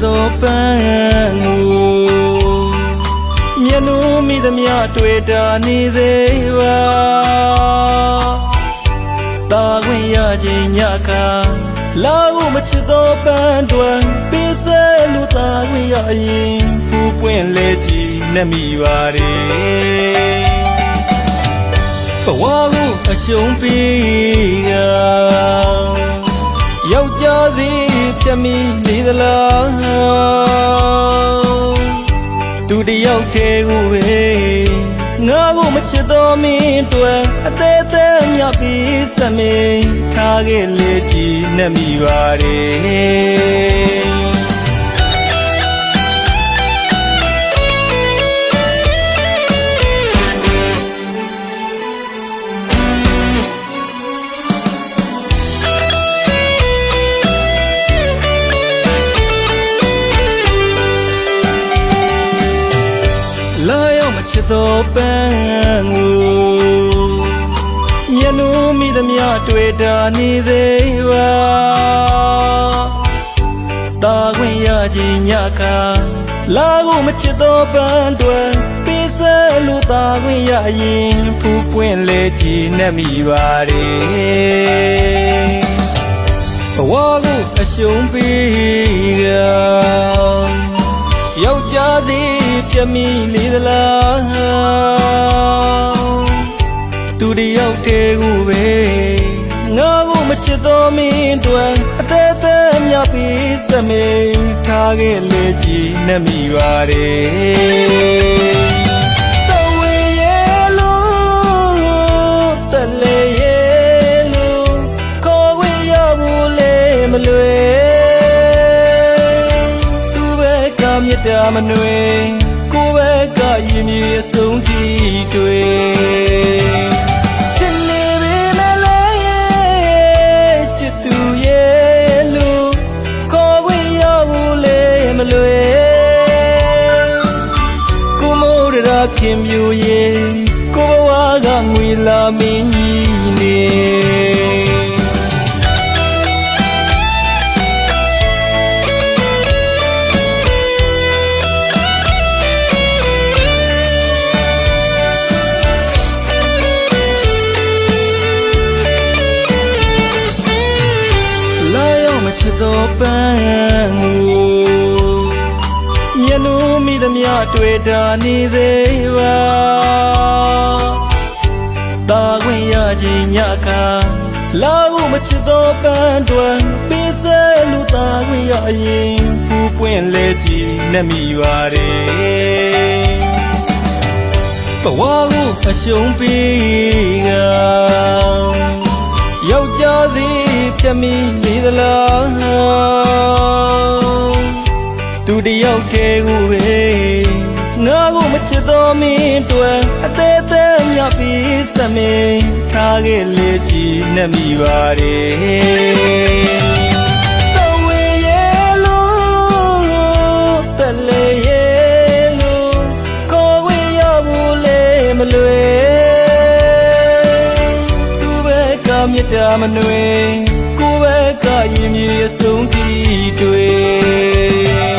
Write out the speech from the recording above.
သောပန်းကိုမျက်နှာမိသမျှတွေ့တာနေသေးပါတာခွင့်ရခြင်းညခါလာကိုမချစ်သောပန်းတွင်ပေးစဲလူတာခွင့်ရရင်ဖူးပွင့်လဲကြည်နှမိပါれဘဝကိုအရှုံးပေးကယောက်ျားစီပြတ်မိနေသလားသူတယောက်တည်းကိုပဲငါကိုမချစ်သောမင်းတွေ့အသေးသေးမြပြီးစမေးထားခဲ့လေကြည်နှမိပါれသောပန်းကိုမျက်နှာမိသမျှတွေ့တာနေသေးပါတာခွင့်ရခြင်းညခါလာကိုမချစ်သောပန်းတွင်ပေးစဲလူတာခွင့်ရရင်ဖူးပွင့်လဲကြည်နှမိပါれဘဝကိုအရှုံးပေးကယောက်ျားသည်ပြတ်မိလေသလားသူတယောက်တည်းကိုပဲငါကိုမချစ်သောမင်းတွေ့အသေးသေးမြပြီးစမေးထားခဲ့လေကြည်နှမိပါれတော်ဝေရဲ့လို့တလေရဲ့လို့ခေါ်ဝင်ရဘူးလေမလွယ်မြတ်တာမနွေကိုပဲကရင်မြေအဆုံးထိတွေ့ချစ်နေပြီမလဲချစ်သူရဲ့လူခေါ်ဝင်ရဘူးလေမလွယ်ကိုမိုးရခင်ပြူရဲ့ကိုဘဝကငွေလာမင်းကြီးနေချစ်သောပန်းကိုမျက်နှာမိသမျှတွေ့တာနေသေးပါတာခွင့်ရခြင်းညခါလာကိုမချစ်သောပန်းတွင်ပေးစဲလူတာခွင့်ရရင်ဖူးပွင့်လဲကြည်နှမိပါれဘဝကိုအရှုံးပေးကယောက်ျားစီပြတ်မိနေသလားသူတယောက်တည်းကိုပဲငါကိုမချစ်သောမင်းတွေ့အသေးသေးမြပြီးစမေးထားခဲ့လေကြည်နှမိပါれတော်ဝေရဲ့လို့တလေရဲ့လို့ခေါ်ဝင်ရဘူးလေမလွယ်မြတ်တာမနွေကိုပဲကရင်မြေအဆုံးထိတွေ့